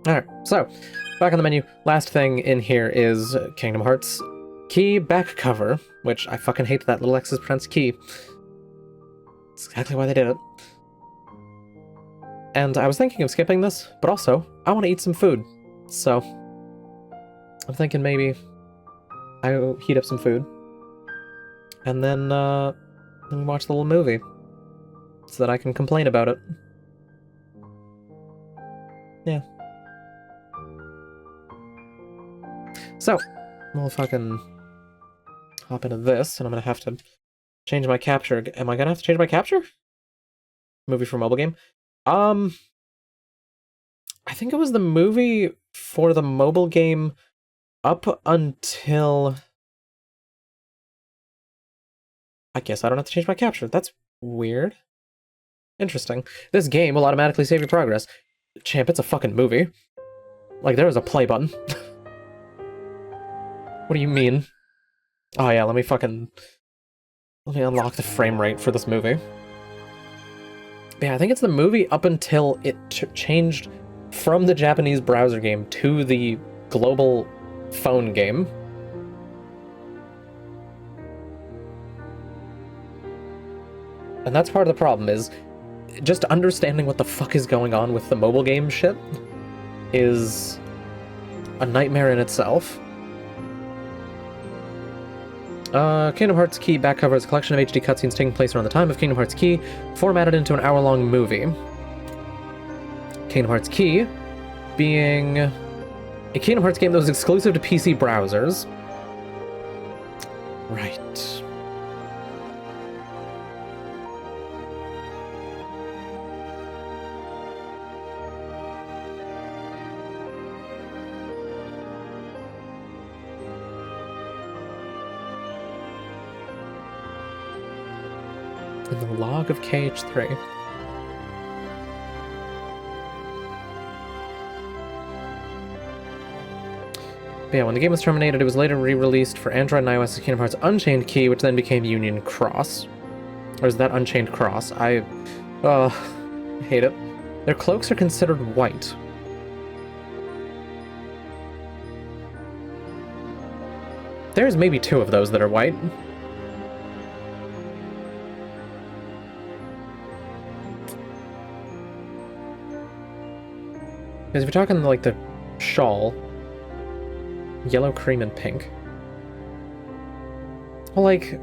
Alright, so, back on the menu. Last thing in here is Kingdom Hearts key back cover, which I fucking hate that little X's pronounced key. That's exactly why they did it. And I was thinking of skipping this, but also, I want to eat some food. So, I'm thinking maybe I heat up some food, and then watch the little movie, so that I can complain about it. Yeah. So, we'll fucking hop into this, and I'm gonna have to change my capture. Am I gonna have to change my capture? Movie for mobile game? I think it was the movie for the mobile game up until... I guess I don't have to change my capture. That's weird. Interesting. This game will automatically save your progress. Champ, it's a fucking movie. Like, there is a play button. What do you mean? Oh yeah, let me unlock the frame rate for this movie. Yeah, I think it's the movie up until it changed from the Japanese browser game to the global phone game. And that's part of the problem, is just understanding what the fuck is going on with the mobile game shit is a nightmare in itself. Kingdom Hearts Key back cover is a collection of HD cutscenes taking place around the time of Kingdom Hearts Key, formatted into an hour-long movie. Kingdom Hearts Key being a Kingdom Hearts game that was exclusive to PC browsers. Right. In the log of KH3. But yeah, when the game was terminated, it was later re-released for Android and iOS as Kingdom Hearts Unchained Key, which then became Union Cross. Or is that Unchained Cross? I hate it. Their cloaks are considered white. There's maybe 2 of those that are white. Because if you're talking like the shawl, yellow, cream, and pink. Well, like,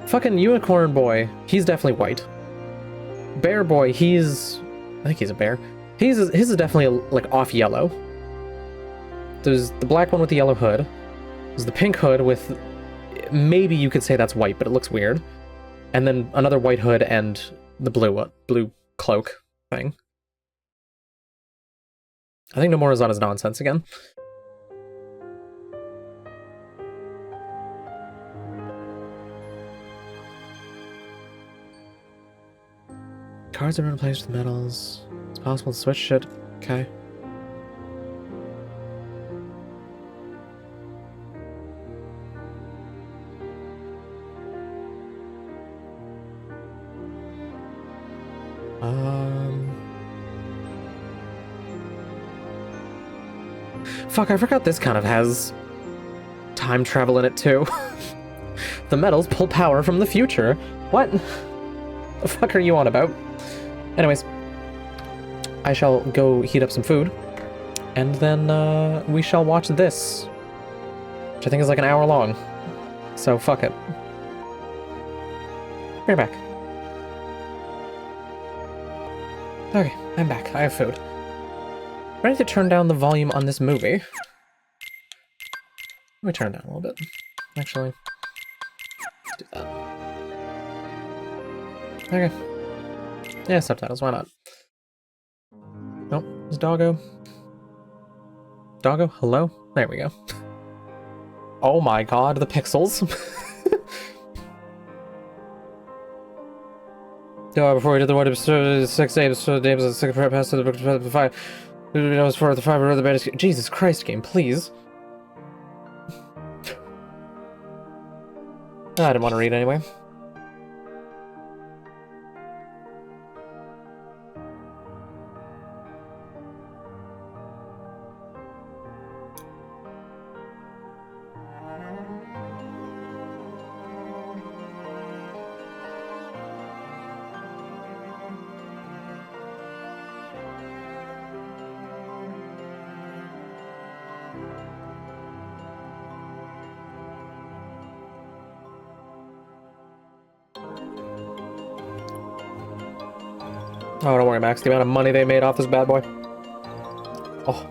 fucking Unicorn Boy, he's definitely white. Bear Boy, I think he's a bear. His is definitely like off yellow. There's the black one with the yellow hood. There's the pink hood with, maybe you could say that's white, but it looks weird. And then another white hood and the blue cloak thing. I think Nomura's is nonsense again. Cards are replaced with medals. It's possible to switch shit. Okay. Fuck, I forgot this kind of has time travel in it too. The medals pull power from the future. What? The fuck are you on about? Anyways, I shall go heat up some food, and then we shall watch this, which I think is like an hour long. So fuck it. We're back. Okay, I'm back. I have food. Ready to turn down the volume on this movie. Let me turn it down a little bit. Actually, let's do that. Okay. Yeah, subtitles, why not? Nope, it's Doggo. Doggo, hello? There we go. Oh my god, the pixels. Before we did the one episode 6 episode names of 6 past to the 5. Knows for the 5 the bad. Jesus Christ, game, please. I didn't want to read anyway. Oh, don't worry, Max. The amount of money they made off this bad boy. Oh.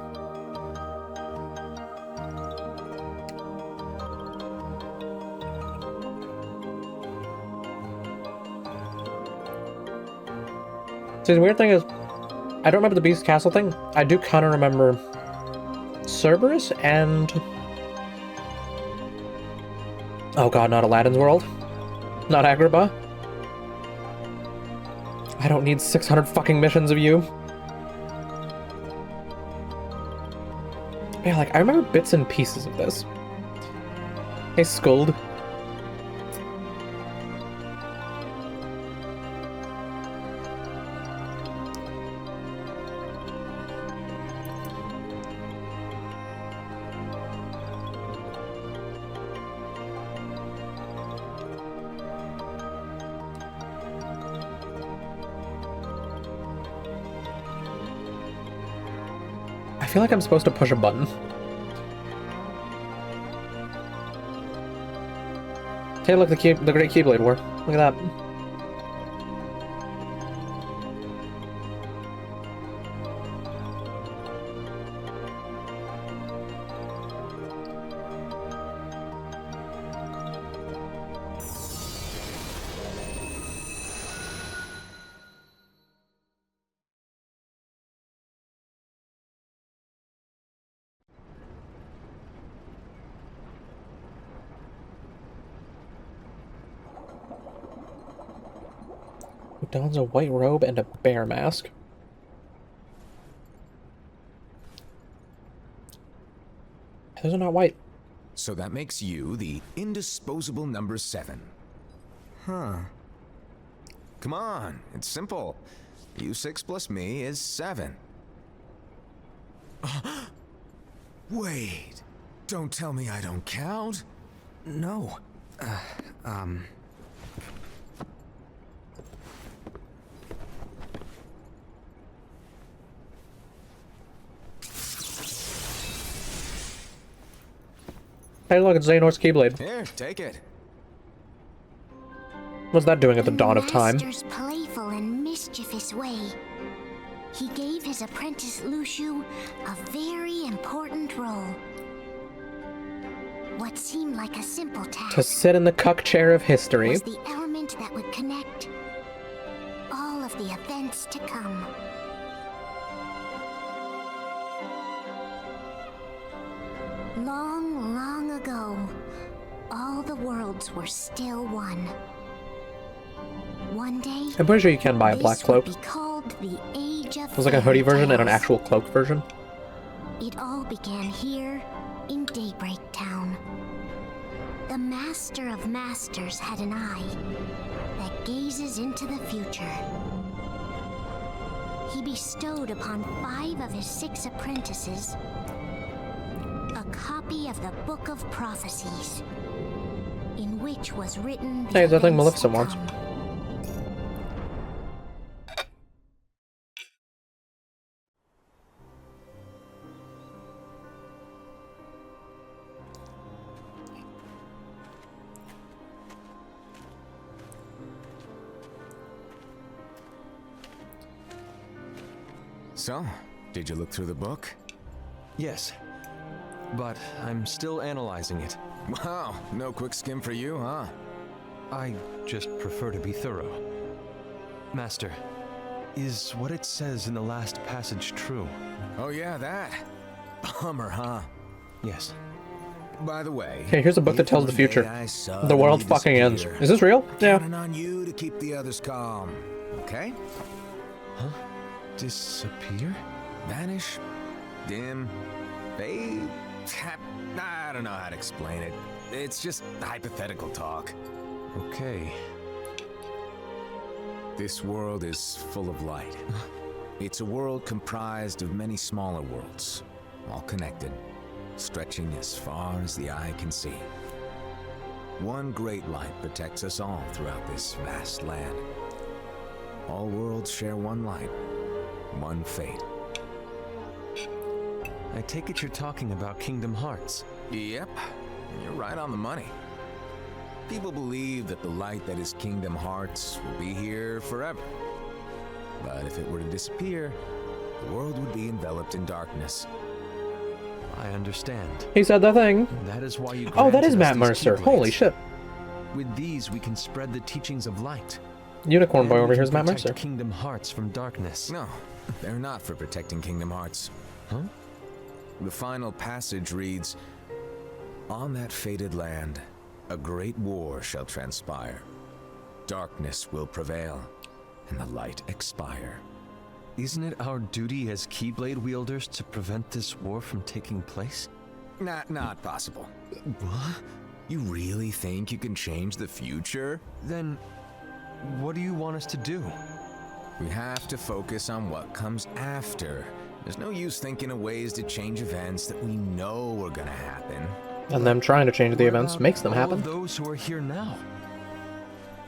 See, the weird thing is, I don't remember the Beast Castle thing. I do kind of remember Cerberus and... Oh god, not Aladdin's World. Not Agrabah. I don't need 600 fucking missions of you. Yeah, like, I remember bits and pieces of this. Hey, Skuld. I feel like I'm supposed to push a button. Hey, look, the Great Keyblade War. Look at that. Who dons a white robe and a bear mask? Those are not white. So that makes you the indisposable number 7. Huh. Come on, it's simple. U6 plus me is 7. Wait, don't tell me I don't count. No. Hey, look, it's Xehanort's Keyblade. Here, take it. What's that doing at the dawn of time? Master's playful and mischievous way. He gave his apprentice Luciu a very important role. What seemed like a simple task To sit in the cuck chair of history. was the element that would connect all of the events to come. Long, long ago, all the worlds were still one. One day, I'm pretty sure you can buy a black this cloak. would be called the Age of There's like a hoodie Fairy version and an Tales. actual cloak version. It all began here in Daybreak Town. The Master of Masters had an eye that gazes into the future. He bestowed upon 5 of his 6 apprentices a copy of the Book of Prophecies, in which was written the Hey, it's that thing events Maleficent to wants. come. So, did you look through the book? Yes. But I'm still analyzing it. Wow, no quick skim for you, huh? I just prefer to be thorough. Master, is what it says in the last passage true? Oh yeah, that. Bummer, huh? Yes. By the way, Okay, here's a book that if tells the one future. day I The suddenly world fucking ends. disappear, Is this real? Yeah. counting on you to keep the others calm, okay? Huh? Disappear? Vanish, dim, fade. I don't know how to explain it. It's just hypothetical talk. Okay. This world is full of light. It's a world comprised of many smaller worlds, all connected, stretching as far as the eye can see. One great light protects us all throughout this vast land. All worlds share one light, one fate. I take it you're talking about Kingdom Hearts. Yep, you're right on the money. People believe that the light that is Kingdom Hearts will be here forever. But if it were to disappear, the world would be enveloped in darkness. I understand. He said the thing. That is why you Oh, that is granted us Matt these Mercer. Keyblades. Holy shit. With these, we can spread the teachings of light. Unicorn Boy And over we here can is Matt protect Mercer. Kingdom Hearts from darkness. No, they're not for protecting Kingdom Hearts. Huh? The final passage reads, "On that fated land, a great war shall transpire. Darkness will prevail, and the light expire." Isn't it our duty as Keyblade wielders to prevent this war from taking place? Not possible. What? You really think you can change the future? Then, what do you want us to do? We have to focus on what comes after. There's no use thinking of ways to change events that we know are gonna happen. And them trying to change the What events about makes them all happen. of those who are here now?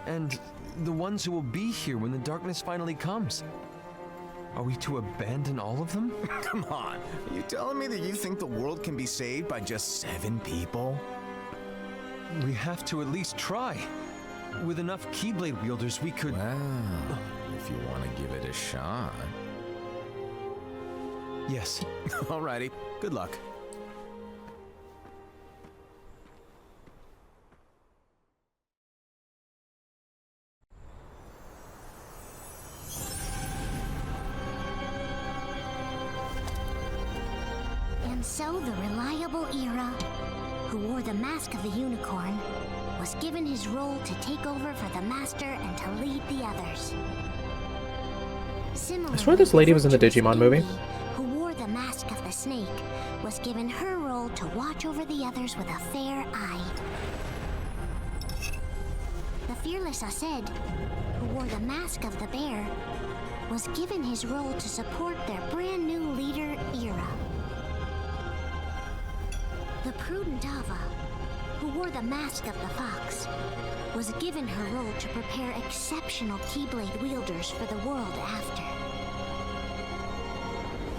And the ones who will be here when the darkness finally comes? Are we to abandon all of them? Come on, are you telling me that you think the world can be saved by just 7 people? We have to at least try. With enough Keyblade wielders, we could... Well, if you want to give it a shot. Yes. Alrighty, good luck. And so the reliable Era, who wore the mask of the unicorn, was given his role to take over for the Master and to lead the others. Similarly, I swear this lady was in the virtuous Digimon movie. Indy, who wore the mask of the snake, was given her role to watch over the others with a fair eye. The fearless Aced, who wore the mask of the bear, was given his role to support their brand new leader, Era. The prudent Ava, who wore the mask of the fox, was given her role to prepare exceptional Keyblade wielders for the world after.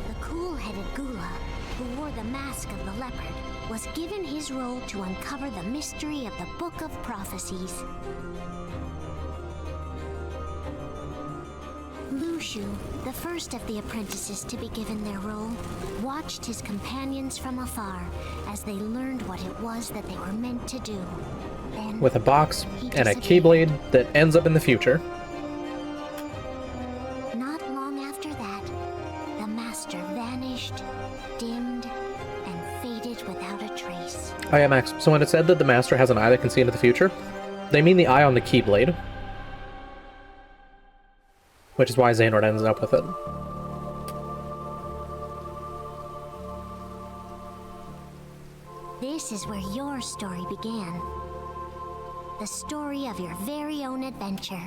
The cool-headed Gula, who wore the mask of the leopard, was given his role to uncover the mystery of the Book of Prophecies. Lushu, the first of the apprentices to be given their role, watched his companions from afar as they learned what it was that they were meant to do. Then, With a box he and a disappeared. Keyblade that ends up in the future. Not long after that, the Master vanished, dimmed, and faded without a trace. Oh yeah, Max. So when it said that the Master has an eye that can see into the future, they mean the eye on the Keyblade. Which is why Xehanort ends up with it. This is where your story began. The story of your very own adventure.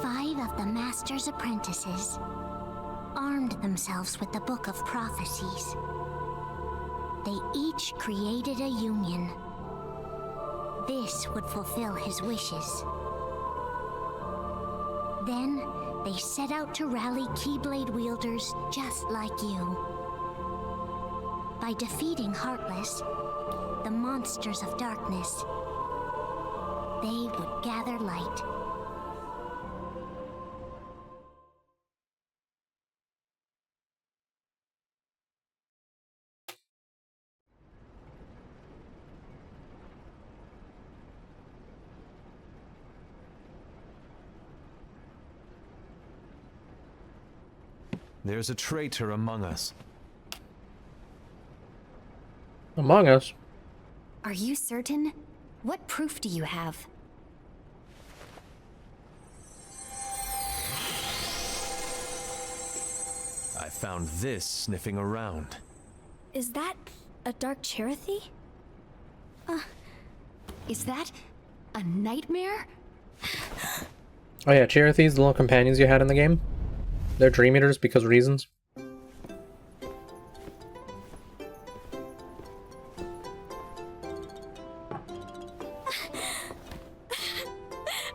5 of the Master's apprentices armed themselves with the Book of Prophecies. They each created a union. This would fulfill his wishes. Then, they set out to rally Keyblade wielders just like you. By defeating Heartless, the monsters of darkness, they would gather light. There's a traitor among us. Among Us. Are you certain? What proof do you have? I found this sniffing around. Is that a dark Cherothy? Is that a nightmare? Oh yeah, Cherothees, the little companions you had in the game. They're Dream Eaters because reasons.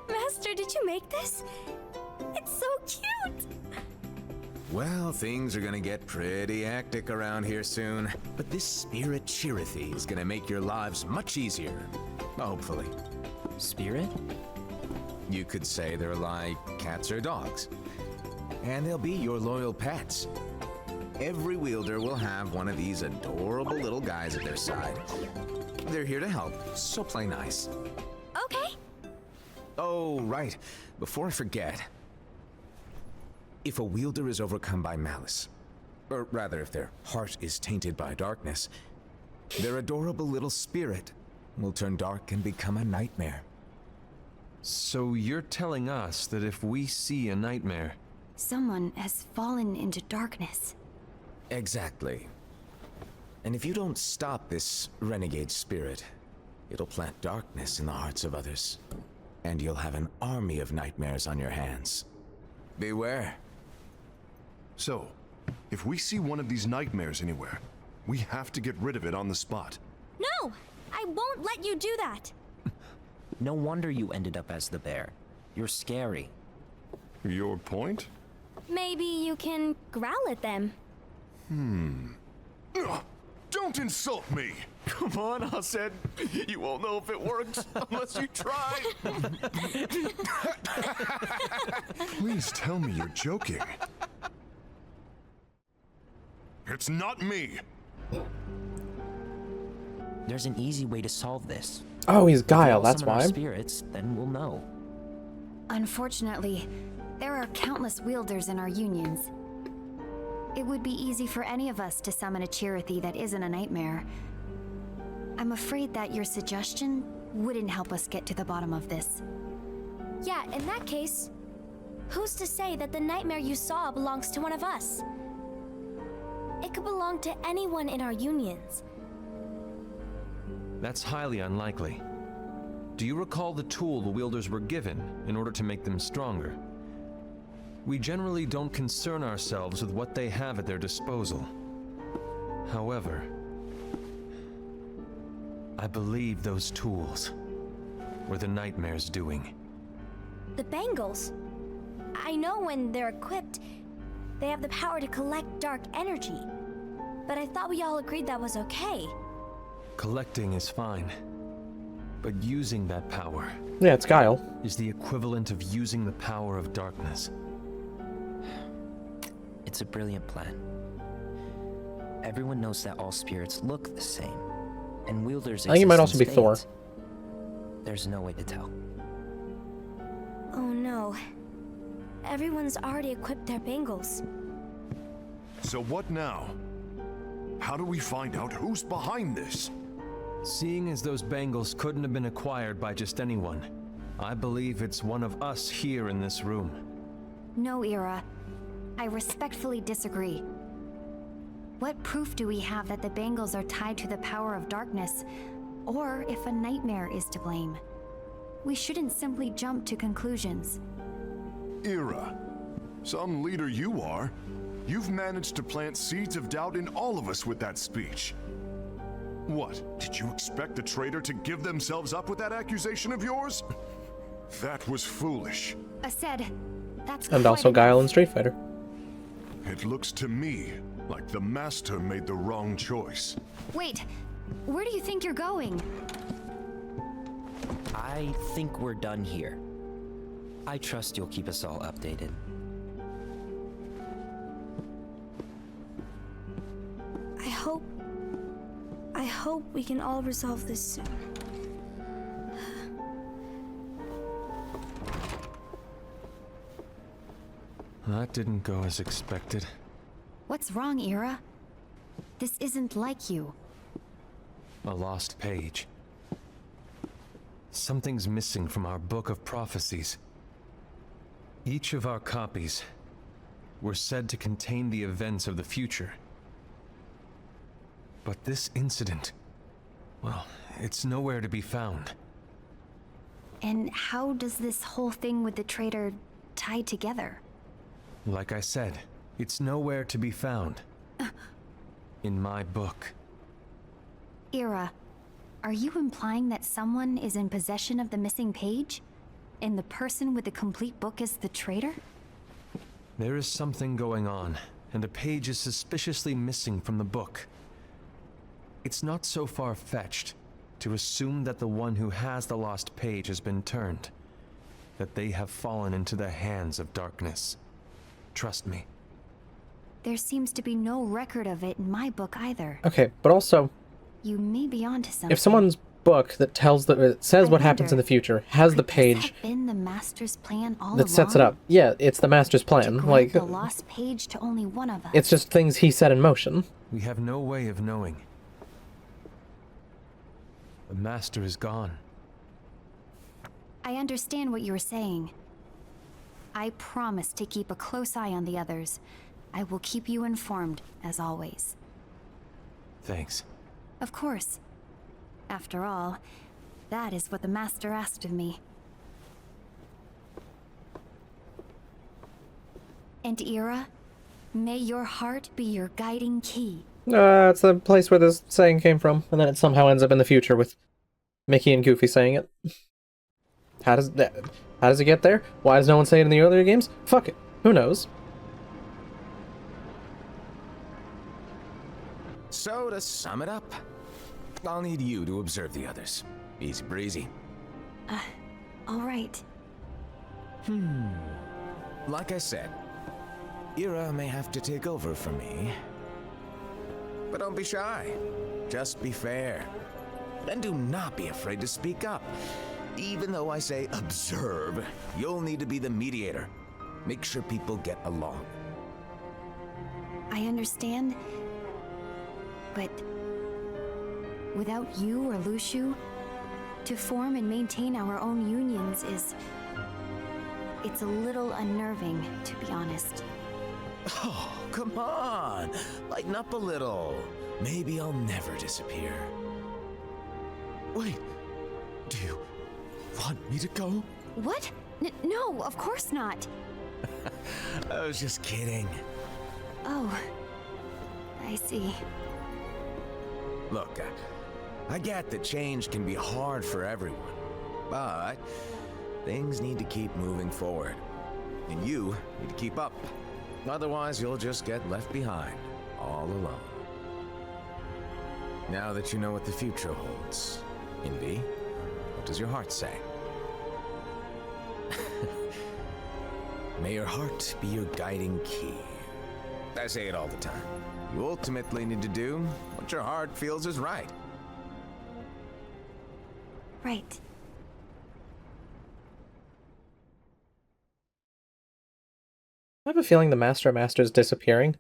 Master, did you make this? It's so cute! Well, things are gonna get pretty hectic around here soon. But this spirit Chirithy is gonna make your lives much easier. Hopefully. Spirit? You could say they're like cats or dogs. And they'll be your loyal pets. Every wielder will have one of these adorable little guys at their side. They're here to help, so play nice. Okay. Oh, right. Before I forget. If a wielder is overcome by malice, or rather if their heart is tainted by darkness, their adorable little spirit will turn dark and become a nightmare. So you're telling us that if we see a nightmare, Someone has fallen into darkness. Exactly. And if you don't stop this renegade spirit, it'll plant darkness in the hearts of others. And you'll have an army of nightmares on your hands. Beware. So, if we see one of these nightmares anywhere, we have to get rid of it on the spot. No! I won't let you do that! No wonder you ended up as the bear. You're scary. Your point? Maybe you can growl at them. Ugh, don't insult me! come on, Hassan. You won't know if it works unless you try. Please tell me you're joking. It's not me! There's an easy way to solve this. Oh, he's If we Guile, all that's summon our why. spirits, then we'll know. Unfortunately, there are countless wielders in our unions. It would be easy for any of us to summon a Chirithy that isn't a nightmare. I'm afraid that your suggestion wouldn't help us get to the bottom of this. Yeah, in that case, who's to say that the nightmare you saw belongs to one of us? It could belong to anyone in our unions. That's highly unlikely. Do you recall the tool the wielders were given in order to make them stronger? We generally don't concern ourselves with what they have at their disposal. However, I believe those tools were the nightmare's doing. The bangles. I know when they're equipped, they have the power to collect dark energy. But I thought we all agreed that was okay. Collecting is fine, but using that power Yeah, it's Guile. is the equivalent of using the power of darkness. It's a brilliant plan. Everyone knows that all spirits look the same, and wielders I think it might also be existence Thor. fades. There's no way to tell. Oh no. Everyone's already equipped their bangles. So what now? How do we find out who's behind this? Seeing as those bangles couldn't have been acquired by just anyone, I believe it's one of us here in this room. No, Ira. I respectfully disagree. What proof do we have that the bangles are tied to the power of darkness, or if a nightmare is to blame? We shouldn't simply jump to conclusions. Ira, some leader you are. You've managed to plant seeds of doubt in all of us with that speech. What, did you expect the traitor to give themselves up with that accusation of yours? That was foolish. Said, that's And quite also enough. Guile in Street Fighter. It looks to me like the Master made the wrong choice. Wait, where do you think you're going? I think we're done here. I trust you'll keep us all updated. I hope we can all resolve this soon. That didn't go as expected. What's wrong, Ira? This isn't like you. A lost page. Something's missing from our book of prophecies. Each of our copies were said to contain the events of the future. But this incident, well, it's nowhere to be found. And how does this whole thing with the traitor tie together? Like I said, it's nowhere to be found. In my book. Ira, are you implying that someone is in possession of the missing page? And the person with the complete book is the traitor? There is something going on, and a page is suspiciously missing from the book. It's not so far-fetched to assume that the one who has the lost page has been turned. that they have fallen into the hands of darkness. Trust me. There seems to be no record of it in my book either. Okay, but also, You may be onto something. if someone's book that tells it says what happens in the future has the Could this page have been the Master's plan all that sets it along? up, yeah, it's the Master's To plan. grant Like, the lost page to only one of us. it's just things he set in motion. We have no way of knowing. The Master is gone. I understand what you were saying. I promise to keep a close eye on the others. I will keep you informed, as always. Thanks. Of course. After all, that is what the Master asked of me. And Ira, may your heart be your guiding key. It's the place where this saying came from, and then it somehow ends up in the future with Mickey and Goofy saying it. How does it get there? Why does no one say it in the earlier games? Fuck it. Who knows? So, to sum it up, I'll need you to observe the others. Easy breezy. All right. Like I said, Ira may have to take over for me. But don't be shy. Just be fair. And do not be afraid to speak up. Even though I say observe, you'll need to be the mediator. Make sure people get along. I understand. But without you or Lushu, to form and maintain our own unions it's a little unnerving, to be honest. Oh, come on. Lighten up a little. Maybe I'll never disappear. Wait. Do you want me to go? What? No, of course not. I was just kidding. Oh, I see. Look, I get that change can be hard for everyone, but things need to keep moving forward. And you need to keep up. Otherwise, you'll just get left behind, all alone. Now that you know what the future holds, Invi, what does your heart say? May your heart be your guiding key. I say it all the time. You ultimately need to do what your heart feels is right. Right. I have a feeling the Master's disappearing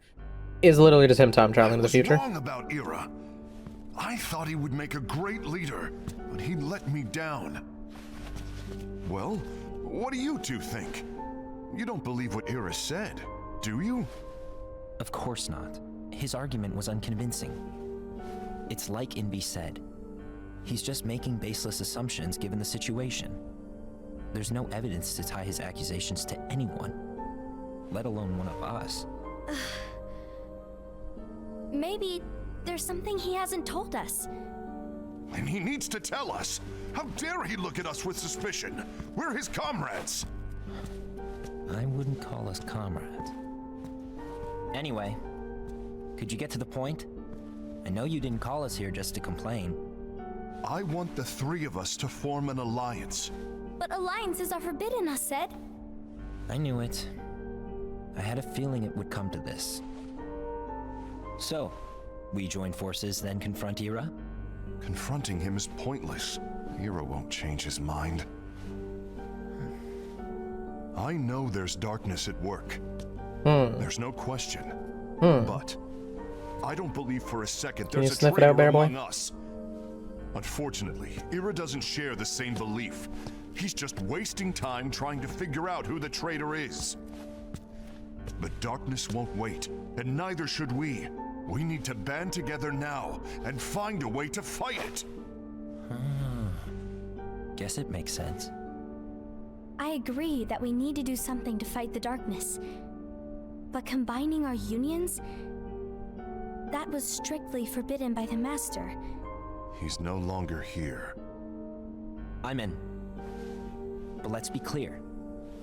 is literally just him time traveling to the future. I was wrong about Ira. I thought he would make a great leader, but he let me down. Well, what do you two think? You don't believe what Ira said, do you? Of course not. His argument was unconvincing. It's like Invi said. He's just making baseless assumptions given the situation. There's no evidence to tie his accusations to anyone, let alone one of us. Maybe there's something he hasn't told us. And he needs to tell us. How dare he look at us with suspicion? We're his comrades. I wouldn't call us comrades. Anyway, could you get to the point? I know you didn't call us here just to complain. I want the three of us to form an alliance. But alliances are forbidden, us said. I knew it. I had a feeling it would come to this. So, we join forces, then confront Ira? Confronting him is pointless. Ira won't change his mind. I know there's darkness at work. There's no question. But I don't believe for a second Can you there's a sniff it out, traitor Bear Boy? among us. Unfortunately, Ira doesn't share the same belief. He's just wasting time trying to figure out who the traitor is. But darkness won't wait, and neither should we. We need to band together now and find a way to fight it. Guess it makes sense. I agree that we need to do something to fight the darkness. But combining our unions? That was strictly forbidden by the Master. He's no longer here. I'm in. But let's be clear.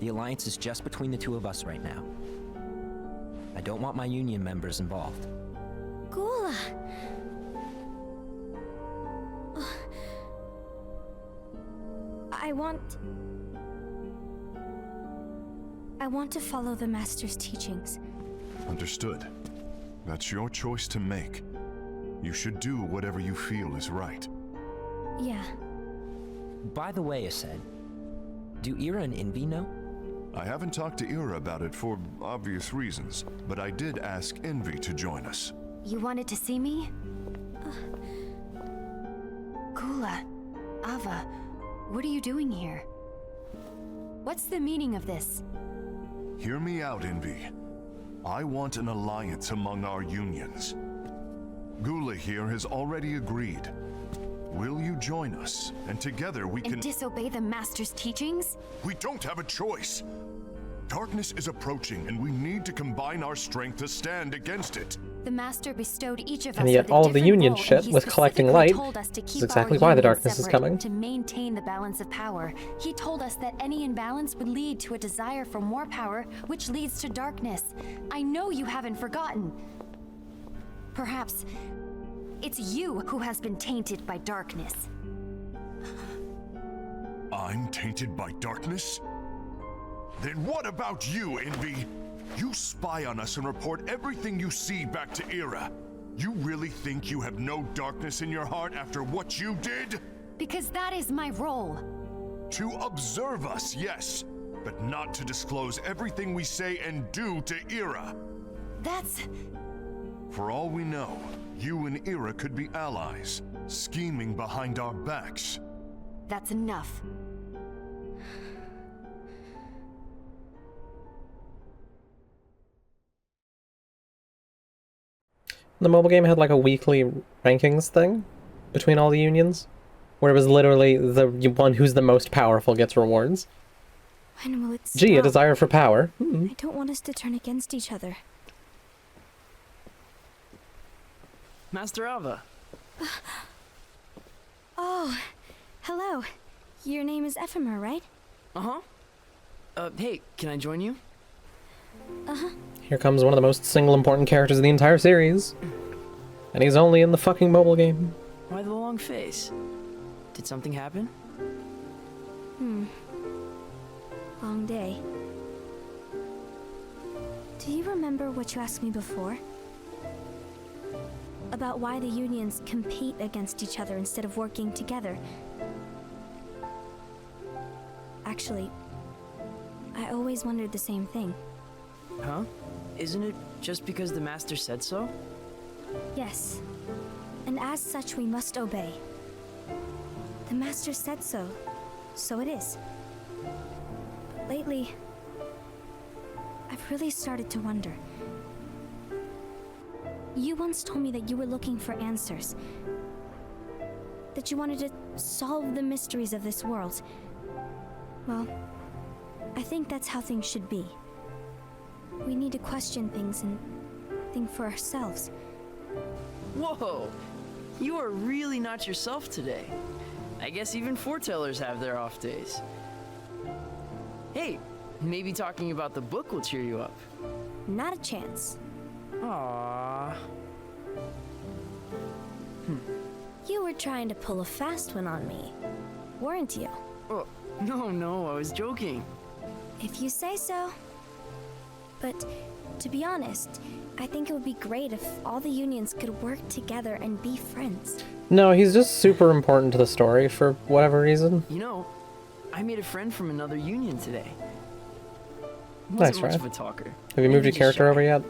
The alliance is just between the two of us right now. I don't want my union members involved. Gula! I want I want to follow the Master's teachings. Understood. That's your choice to make. You should do whatever you feel is right. Yeah. By the way, Ased, do Ira and Envy know? I haven't talked to Ira about it for obvious reasons, but I did ask Envy to join us. You wanted to see me? Kula, Ava, what are you doing here? What's the meaning of this? Hear me out, Envy. I want an alliance among our unions. Gula here has already agreed. Will you join us? And together we can— And disobey the Master's teachings? We don't have a choice! Darkness is approaching, and we need to combine our strength to stand against it. The Master bestowed each of us And yet with a all of the different Union role, shit and he with collecting specifically light told us to is keep exactly our why the unions darkness is separate coming. To maintain the balance of power. He told us that any imbalance would lead to a desire for more power, which leads to darkness. I know you haven't forgotten. Perhaps it's you who has been tainted by darkness. I'm tainted by darkness? Then what about you, Envy? You spy on us and report everything you see back to Ira. You really think you have no darkness in your heart after what you did? Because that is my role. To observe us, yes, but not to disclose everything we say and do to Ira. That's... For all we know, you and Ira could be allies, scheming behind our backs. that's enough. The mobile game had like a weekly rankings thing between all the unions, where it was literally the one who's the most powerful gets rewards. When will it stop? Gee, a desire for power. I don't want us to turn against each other. Master Ava. Oh, hello. Your name is Ephemer, right? Uh-huh. Hey, can I join you? Here comes one of the most single important characters of the entire series. And he's only in the fucking mobile game. Why the long face? Did something happen? Long day. Do you remember what you asked me before? About why the unions compete against each other instead of working together. Actually, I always wondered the same thing. Huh? Isn't it just because the Master said so? Yes. And as such, we must obey. The Master said so, so it is. But lately, I've really started to wonder. You once told me that you were looking for answers. That you wanted to solve the mysteries of this world. Well, I think that's how things should be. We need to question things and think for ourselves. Whoa! You are really not yourself today. I guess even foretellers have their off days. Hey, maybe talking about the book will cheer you up. Not a chance. Aww. You were trying to pull a fast one on me, weren't you? Oh, no, I was joking. If you say so. But to be honest, I think it would be great if all the unions could work together and be friends. No, he's just super important to the story for whatever reason. You know, I made a friend from another union today. Nice, Wasn't much Ryan. of a talker. Have you moved Maybe your just character shy. over yet?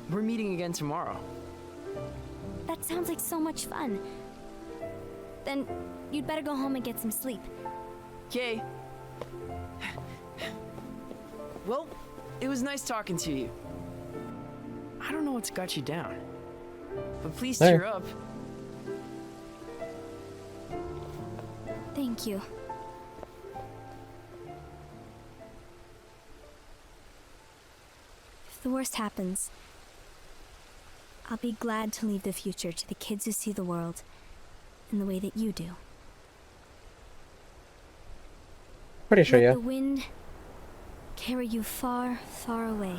We're meeting again tomorrow. That sounds like so much fun. Then you'd better go home and get some sleep. Okay. Well, it was nice talking to you. I don't know what's got you down, but please Hey. cheer up. Thank you. If the worst happens, I'll be glad to leave the future to the kids who see the world in the way that you do. Pretty sure, Let yeah. the wind carry you far, far away.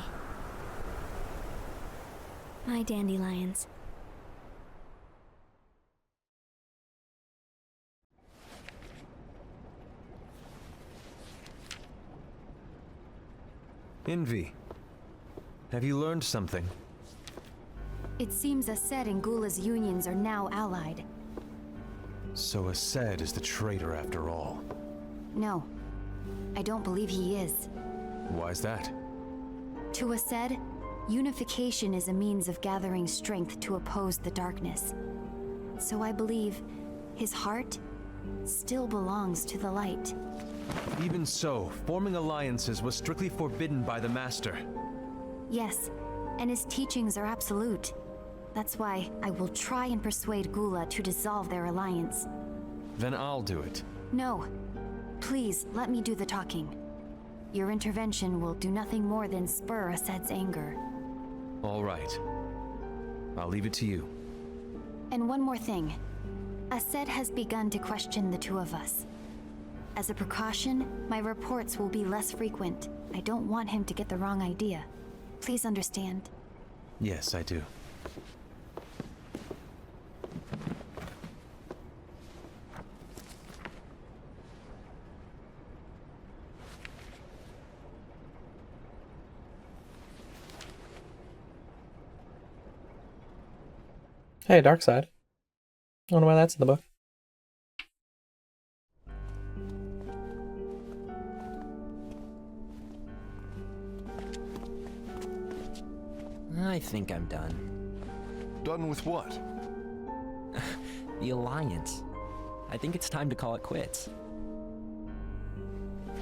My dandelions. Envy, have you learned something? It seems Ased and Gula's unions are now allied. So Ased is the traitor after all. No, I don't believe he is. Why's that? To Ased, unification is a means of gathering strength to oppose the darkness. So I believe his heart still belongs to the light. Even so, forming alliances was strictly forbidden by the Master. Yes, and his teachings are absolute. That's why I will try and persuade Gula to dissolve their alliance. Then I'll do it. No. Please, let me do the talking. Your intervention will do nothing more than spur Ased's anger. All right. I'll leave it to you. And one more thing. Ased has begun to question the two of us. As a precaution, my reports will be less frequent. I don't want him to get the wrong idea. Please understand. Yes, I do. Hey, Dark Side. I don't know why that's in the book. I think I'm done. Done with what? The Alliance. I think it's time to call it quits.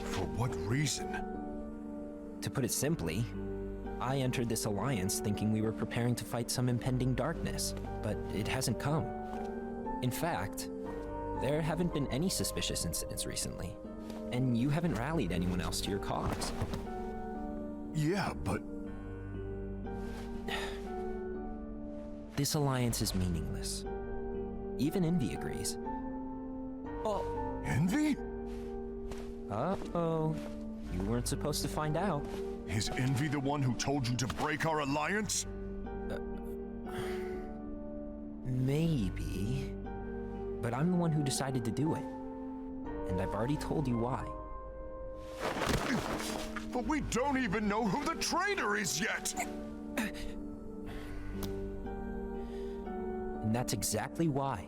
For what reason? To put it simply, I entered this alliance thinking we were preparing to fight some impending darkness, but it hasn't come. In fact, there haven't been any suspicious incidents recently, and you haven't rallied anyone else to your cause. Yeah, but... This alliance is meaningless. Even Envy agrees. Oh. Envy? Uh-oh. You weren't supposed to find out. Is Envy the one who told you to break our alliance? Maybe. But I'm the one who decided to do it. And I've already told you why. But we don't even know who the traitor is yet! And that's exactly why.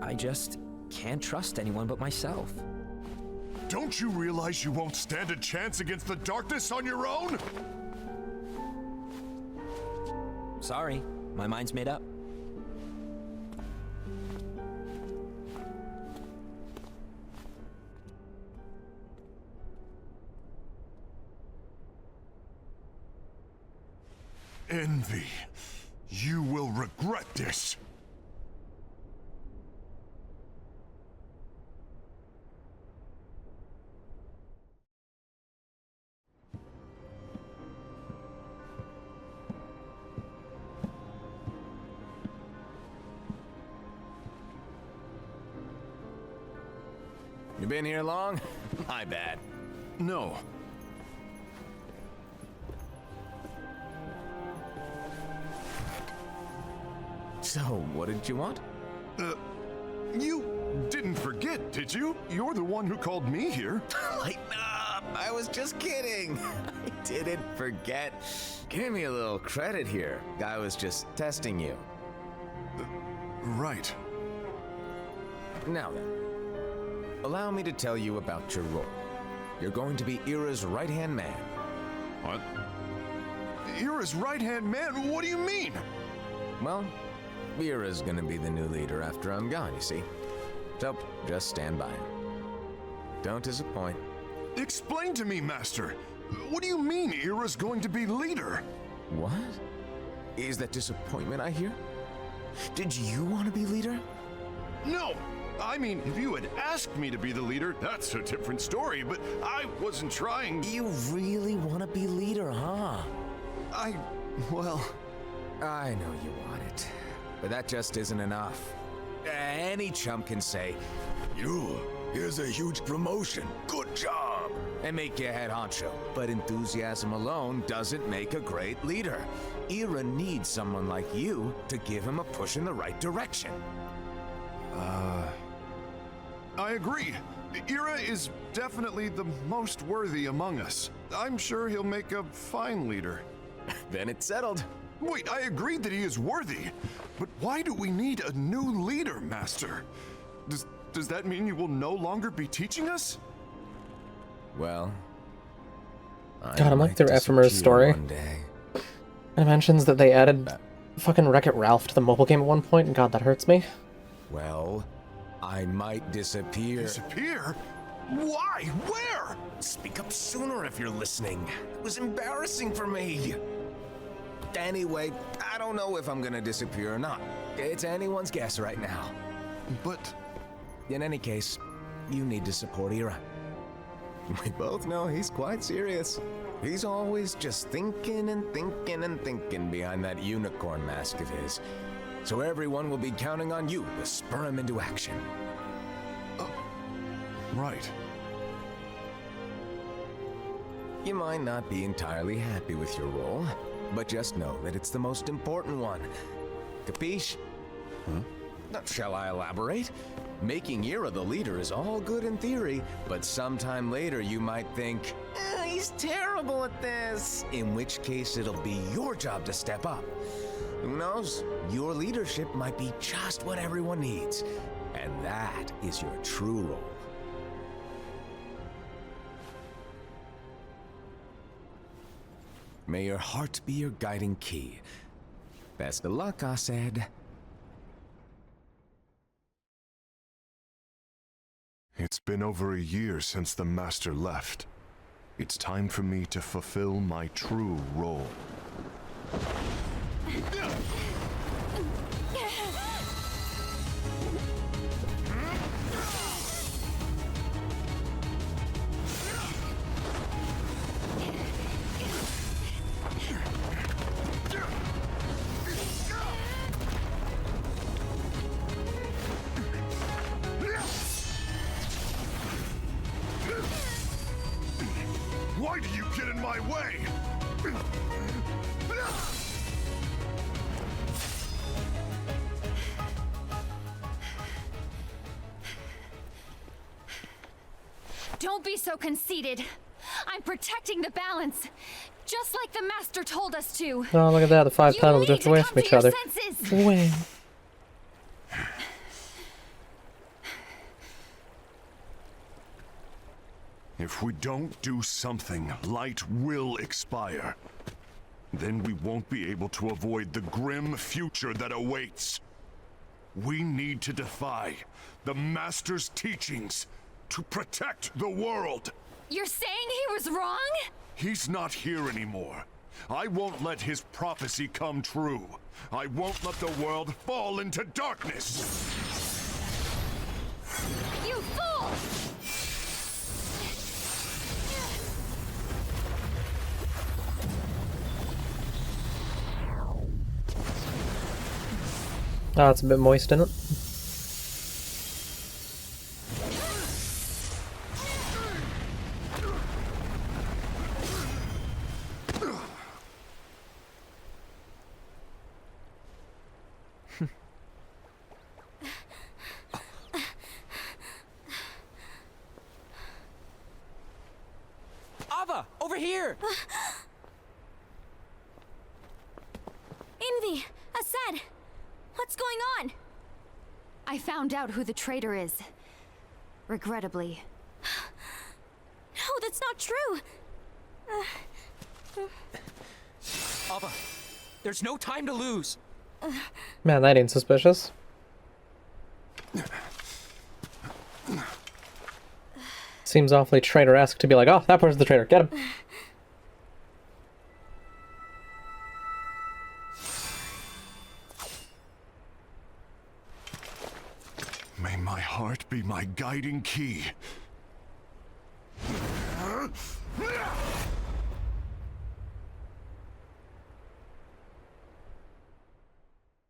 I just can't trust anyone but myself. Don't you realize you won't stand a chance against the darkness on your own? Sorry, my mind's made up. Envy, you will regret this. You been here long? My bad. No. So, what did you want? You didn't forget, did you? You're the one who called me here. Lighten up! I was just kidding. I didn't forget. Give me a little credit here. I was just testing you. Right. Now then, allow me to tell you about your role. You're going to be Ira's right-hand man. What? Ira's right-hand man? What do you mean? Well, Ira's gonna be the new leader after I'm gone, you see. So, just stand by. Don't disappoint. Explain to me, Master. What do you mean Ira's going to be leader? What? Is that disappointment I hear? Did you want to be leader? No! I mean, if you had asked me to be the leader, that's a different story, but I wasn't trying. You really want to be leader, huh? Well... I know you want it, but that just isn't enough. Any chump can say, here's a huge promotion, good job. and make you head honcho. But enthusiasm alone doesn't make a great leader. Ira needs someone like you to give him a push in the right direction. I agree. Ira is definitely the most worthy among us. I'm sure he'll make a fine leader. Then it's settled. Wait, I agreed that he is worthy. But why do we need a new leader, Master? Does that mean you will no longer be teaching us? Well, God, I'm like their Ephemer's story. One day. It mentions that they added fucking Wreck-It Ralph to the mobile game at one point, and God, that hurts me. Well, I might disappear. Disappear? Why? Where? Speak up sooner if you're listening. It was embarrassing for me. Anyway, I don't know if I'm gonna disappear or not. It's anyone's guess right now. But... In any case, you need to support Ira. We both know he's quite serious. He's always just thinking and thinking and thinking behind that unicorn mask of his. So everyone will be counting on you to spur him into action. Right. You might not be entirely happy with your role, but just know that it's the most important one. Capiche? Shall I elaborate? Making Ira the leader is all good in theory, but sometime later you might think, he's terrible at this. In which case it'll be your job to step up. Who knows? Your leadership might be just what everyone needs. And that is your true role. May your heart be your guiding key. Best of luck, I said. It's been over a year since the Master left. It's time for me to fulfill my true role. Why do you get in my way? Don't be so conceited. I'm protecting the balance, just like the Master told us to. Oh, look at that. The five You panels need drift to away come from to each your other. senses. Away. If we don't do something, light will expire. Then we won't be able to avoid the grim future that awaits. We need to defy the Master's teachings to protect the world. You're saying he was wrong? He's not here anymore. I won't let his prophecy come true. I won't let the world fall into darkness. You fool! Oh, it's a bit moist, isn't it? Ava, over here! Envy! Asad! What's going on? I found out who the traitor is. Regrettably. No, that's not true! Ava, there's no time to lose. Man, that ain't suspicious. Seems awfully traitor-esque to be like, oh, that person's the traitor, get him. May my heart be my guiding key.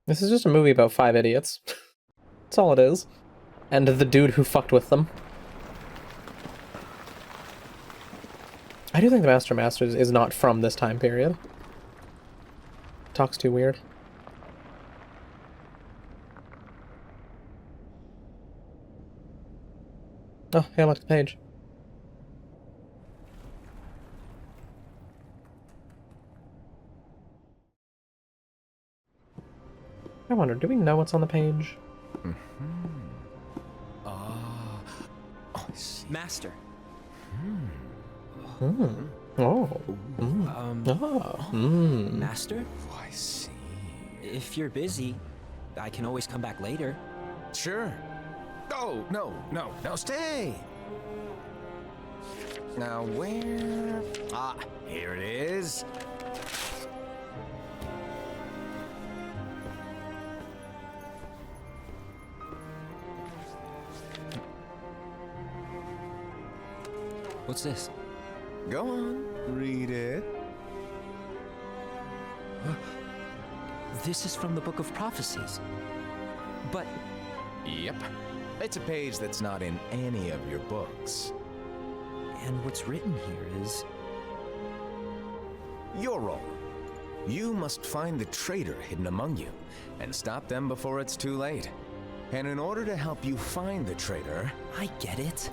This is just a movie about 5 idiots. That's all it is. And the dude who fucked with them. I do think the Master Masters is not from this time period. Talks too weird. Oh, hey, I looked at the page. I wonder, do we know what's on the page? Master. Oh. Master? Oh, I see. If you're busy, I can always come back later. Sure. Oh, no, stay! Now, where... Ah, here it is. What's this? Go on, read it. This is from the Book of Prophecies. But Yep. It's a page that's not in any of your books. and what's written here is Your role. You must find the traitor hidden among you, and stop them before it's too late. And in order to help you find the traitor... I get it.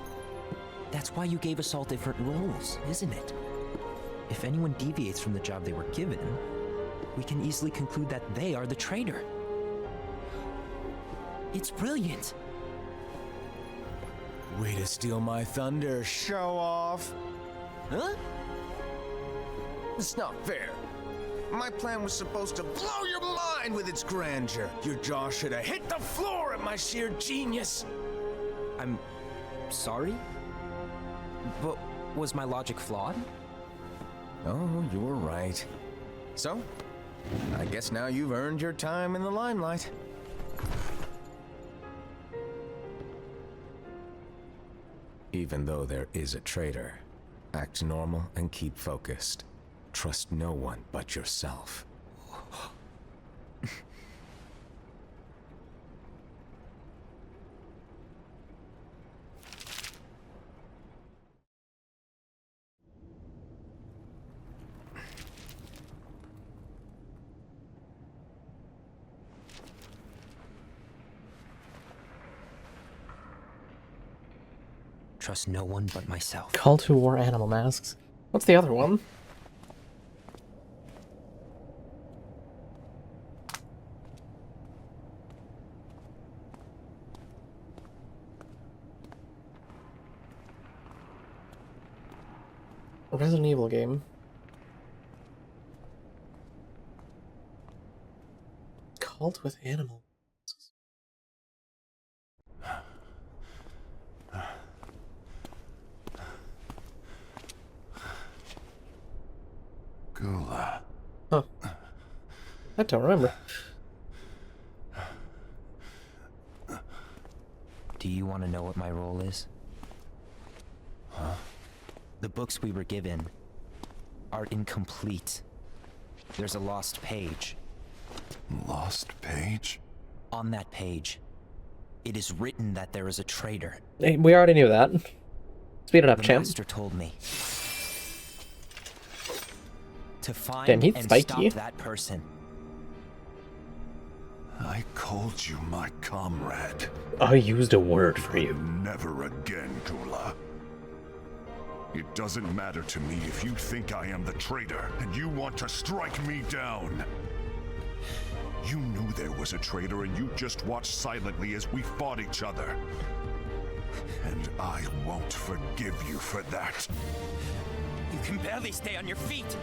That's why you gave us all different roles, isn't it? If anyone deviates from the job they were given, we can easily conclude that they are the traitor. It's brilliant. Way to steal my thunder, show off. Huh? It's not fair. My plan was supposed to blow your mind with its grandeur. Your jaw should have hit the floor at my sheer genius. I'm sorry? But was my logic flawed? Oh, you were right. So, I guess now you've earned your time in the limelight. Even though there is a traitor, act normal and keep focused. Trust no one but yourself. Trust no one but myself. Cult who wore animal masks. What's the other one? A Resident Evil game. Cult with animal. Gula. Huh. I don't remember. Do you want to know what my role is? Huh? The books we were given are incomplete. There's a lost page. Lost page? On that page, it is written that there is a traitor. Hey, we already knew that. Speed it up, The champ. master told me to find Damn, he's and spiky. stop that person. I called you my comrade. I used a word for you. Never again, Gula. It doesn't matter to me if you think I am the traitor and you want to strike me down. You knew there was a traitor and you just watched silently as we fought each other. And I won't forgive you for that. You can barely stay on your feet.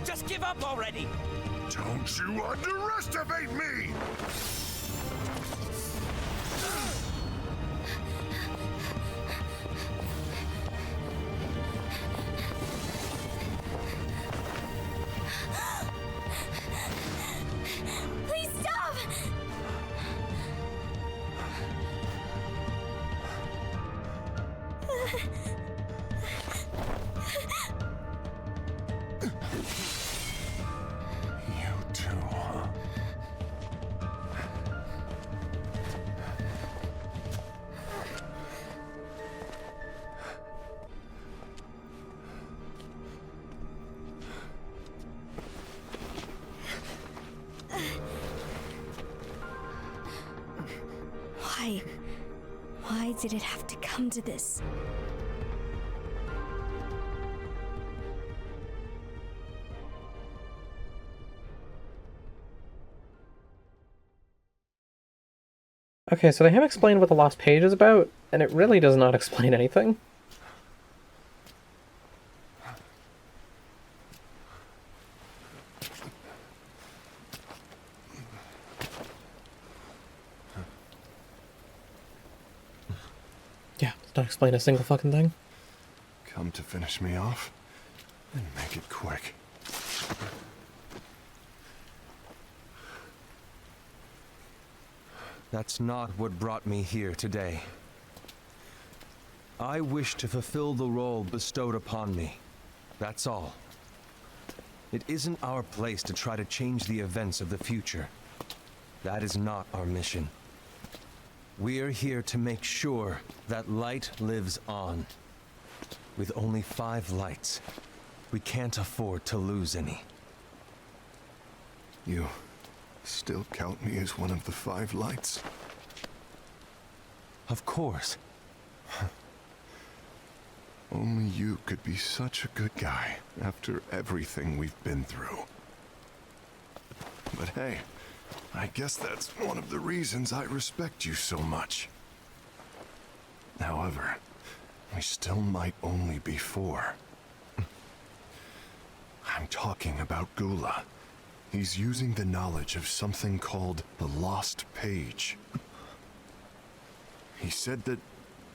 Just give up already. Don't you underestimate me! Please stop! You too, huh? Why did it have to come to this? Okay, so they have explained what the lost page is about, and it really does not explain anything. Yeah, does not explain a single fucking thing. Come to finish me off? And make it quick. That's not what brought me here today. I wish to fulfill the role bestowed upon me. That's all. It isn't our place to try to change the events of the future. That is not our mission. We're here to make sure that light lives on. With only 5 lights, we can't afford to lose any. You still count me as one of the 5 lights? Of course. Only you could be such a good guy after everything we've been through. But hey, I guess that's one of the reasons I respect you so much. However, we still might only be 4. I'm talking about Gula. He's using the knowledge of something called the Lost Page. He said that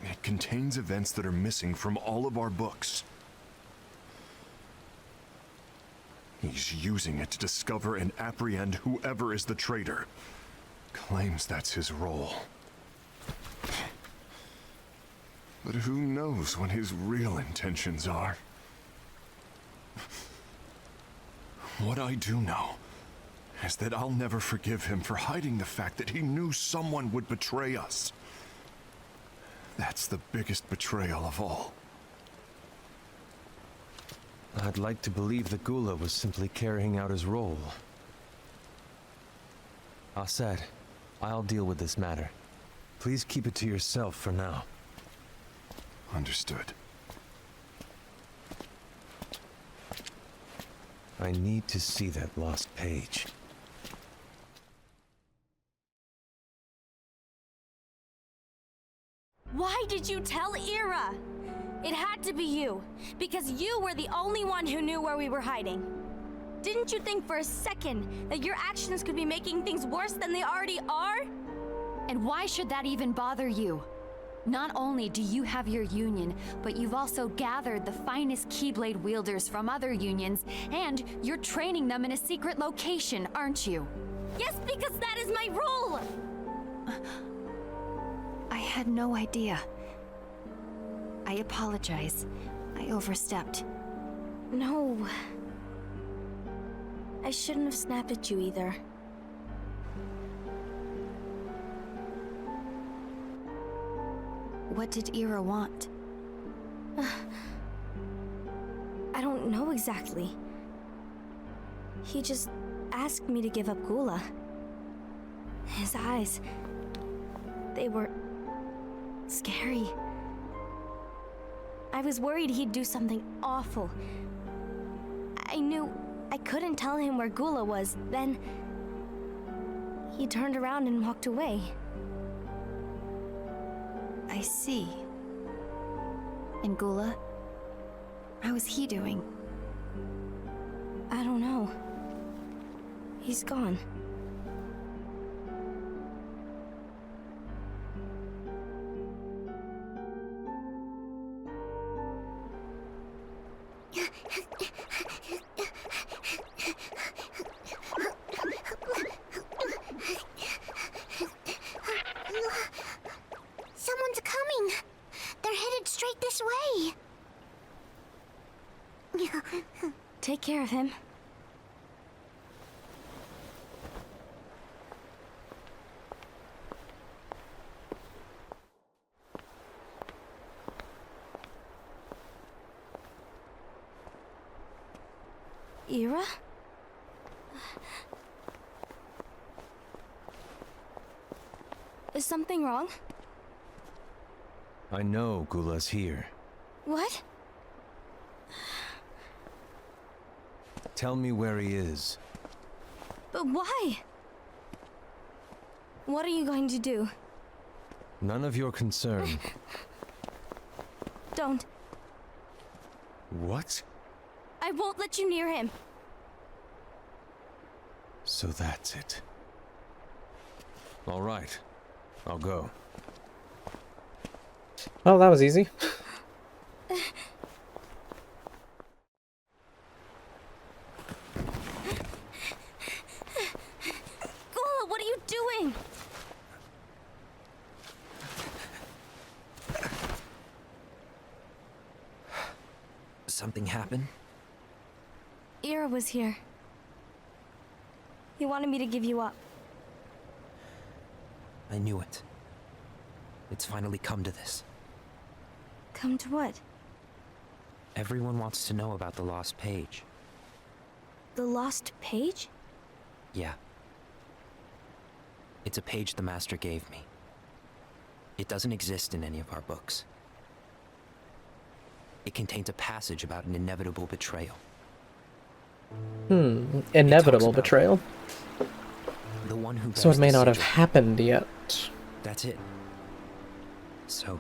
it contains events that are missing from all of our books. He's using it to discover and apprehend whoever is the traitor. Claims that's his role. But who knows what his real intentions are? What I do know is that I'll never forgive him for hiding the fact that he knew someone would betray us. That's the biggest betrayal of all. I'd like to believe that Gula was simply carrying out his role. Aset, I'll deal with this matter. Please keep it to yourself for now. Understood. I need to see that lost page. Why did you tell Ira? It had to be you, because you were the only one who knew where we were hiding. Didn't you think for a second that your actions could be making things worse than they already are? And why should that even bother you? Not only do you have your union, but you've also gathered the finest Keyblade wielders from other unions, and you're training them in a secret location, aren't you? Yes, because that is my role! I had no idea. I apologize. I overstepped. No. I shouldn't have snapped at you either. What did Ira want? I don't know exactly. He just asked me to give up Gula. His eyes, they were scary. I was worried he'd do something awful. I knew I couldn't tell him where Gula was. Then he turned around and walked away. I see. And Gula? How is he doing? I don't know. He's gone. Someone's coming. They're headed straight this way. Take care of him. Ira? Is something wrong? I know Gula's here. What? Tell me where he is. But why? What are you going to do? None of your concern. Don't. What? I won't let you near him. So that's it. All right. I'll go. Oh, that was easy. Gula, what are you doing? Something happened? Ira was here. He wanted me to give you up. I knew it. It's finally come to this. Come to what? Everyone wants to know about the lost page. The lost page? Yeah. It's a page the Master gave me. It doesn't exist in any of our books. It contains a passage about an inevitable betrayal. Inevitable betrayal. The one who So it bears may the not have sigil. happened yet. That's it. So,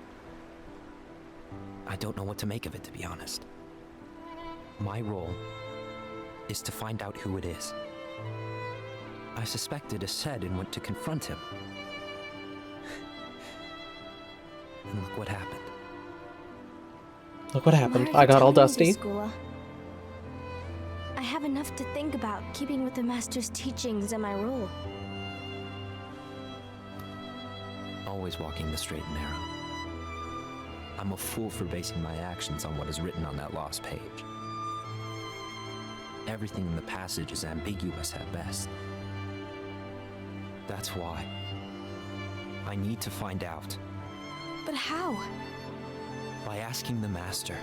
I don't know what to make of it, to be honest. My role is to find out who it is. I suspected Ased and went to confront him. And look what happened. Look what happened. Why are I you got all telling me dusty. this, Gula? I have enough to think about, keeping with the Master's teachings and my role. Always walking the straight and narrow. I'm a fool for basing my actions on what is written on that lost page. Everything in the passage is ambiguous at best. That's why I need to find out. But how? By asking the Master.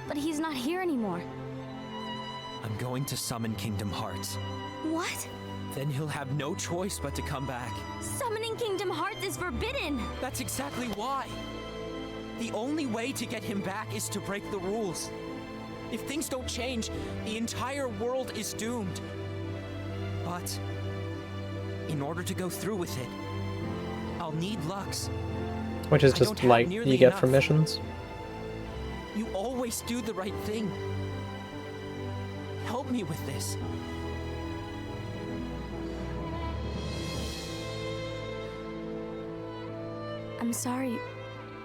But he's not here anymore. I'm going to summon Kingdom Hearts. What? Then he'll have no choice but to come back. Summoning Kingdom Hearts is forbidden! That's exactly why. The only way to get him back is to break the rules. If things don't change, the entire world is doomed. But in order to go through with it, I'll need Lux. Which is I just don't have light nearly you get enough. from missions. You always do the right thing. Help me with this. I'm sorry.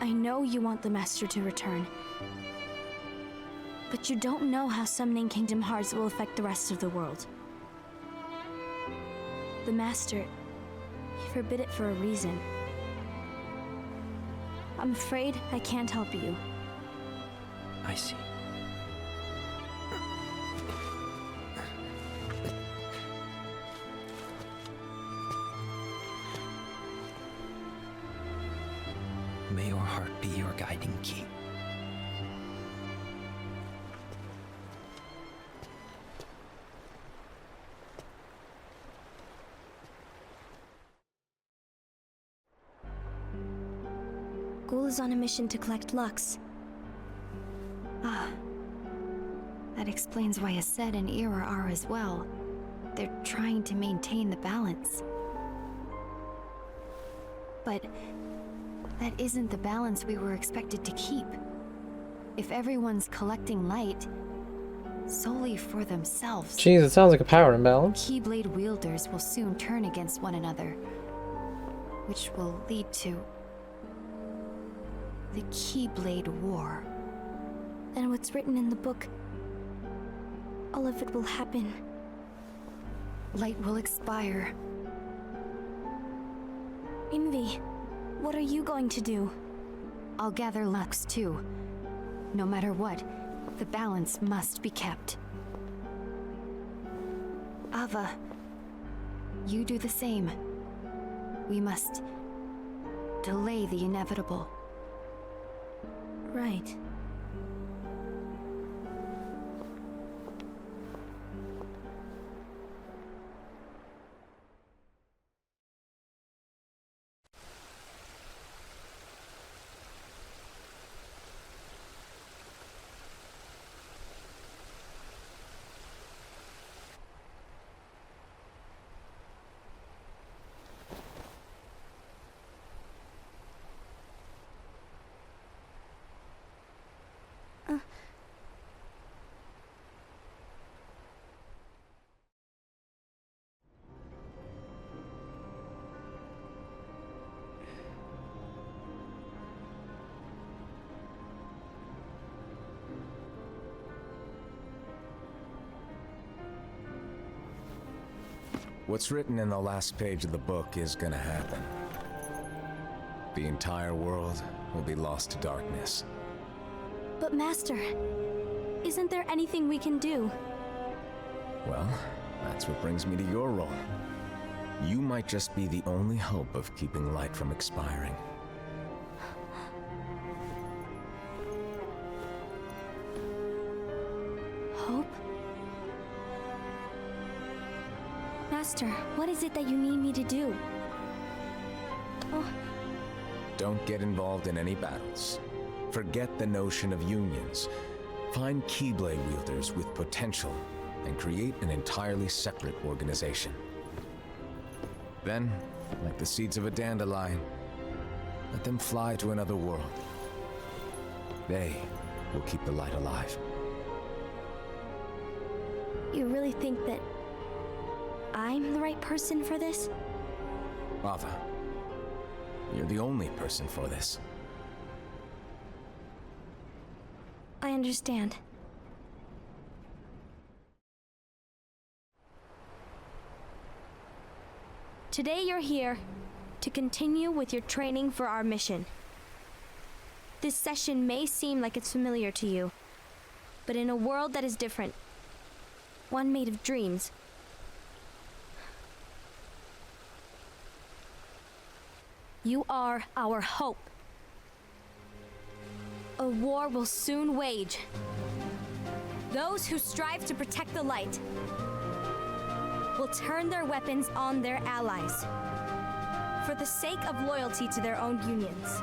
I know you want the Master to return. But you don't know how summoning Kingdom Hearts will affect the rest of the world. The Master, he forbid it for a reason. I'm afraid I can't help you. I see. May your heart be your guiding key. Ghoul is on a mission to collect Lux. Ah. That explains why Ased and Ira are as well. They're trying to maintain the balance. But that isn't the balance we were expected to keep. If everyone's collecting light solely for themselves, Jeez, it sounds like a power imbalance. Keyblade wielders will soon turn against one another, which will lead to the Keyblade War. Then what's written in the book, all of it will happen. Light will expire. Envy, what are you going to do? I'll gather Lux too. No matter what, the balance must be kept. Ava, you do the same. We must delay the inevitable. Right. What's written in the last page of the book is gonna happen. The entire world will be lost to darkness. But Master, isn't there anything we can do? Well, that's what brings me to your role. You might just be the only hope of keeping light from expiring. Hope? Master, what is it that you need me to do? Oh, Don't get involved in any battles. Forget the notion of unions. Find Keyblade wielders with potential and create an entirely separate organization. Then, like the seeds of a dandelion, let them fly to another world. They will keep the light alive. you really think that I'm the right person for this? Ava, you're the only person for this. I understand. Today you're here to continue with your training for our mission. This session may seem like it's familiar to you, but in a world that is different, one made of dreams, you are our hope. A war will soon wage. Those who strive to protect the light will turn their weapons on their allies for the sake of loyalty to their own unions.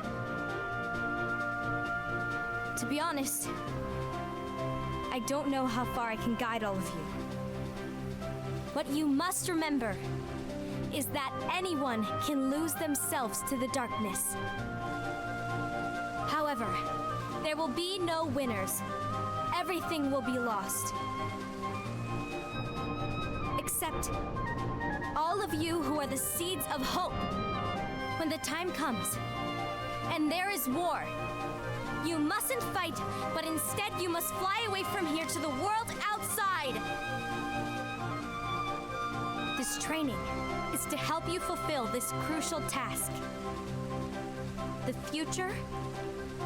To be honest, I don't know how far I can guide all of you. What you must remember is that anyone can lose themselves to the darkness. However, there will be no winners. Everything will be lost. Except all of you who are the seeds of hope. When the time comes, and there is war, you mustn't fight, but instead you must fly away from here to the world outside. This training is to help you fulfill this crucial task. The future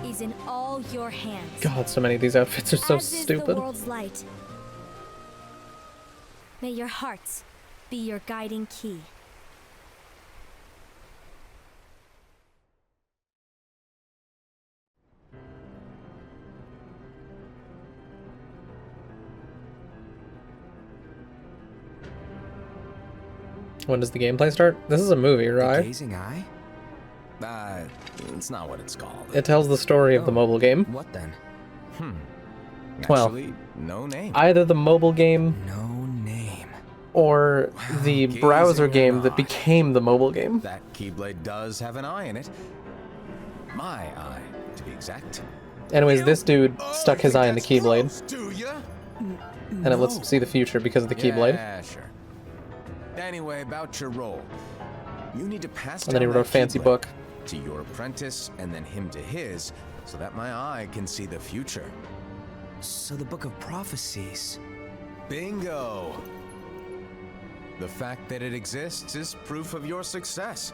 is in all your hands. God, so many of these outfits are so As is stupid. the world's light. May your hearts be your guiding key. When does the gameplay start? This is a movie, The right? Gazing Eye? It's not what it's called. It tells the story of the mobile game. What then? Well, Actually, no name. Either the mobile game No name. or the Gazing browser at game an that eye. became the mobile game. That Keyblade does have an eye in it. My eye, to be exact. Anyways, this dude stuck his eye in the Keyblade, Do ya? and it lets him see the future because of the Keyblade. Yeah, sure. Anyway, about your role. You need to pass And then he down wrote a that fancy Keyblade book. to your apprentice and then him to his, so that my eye can see the future. So the Book of Prophecies. Bingo! The fact that it exists is proof of your success.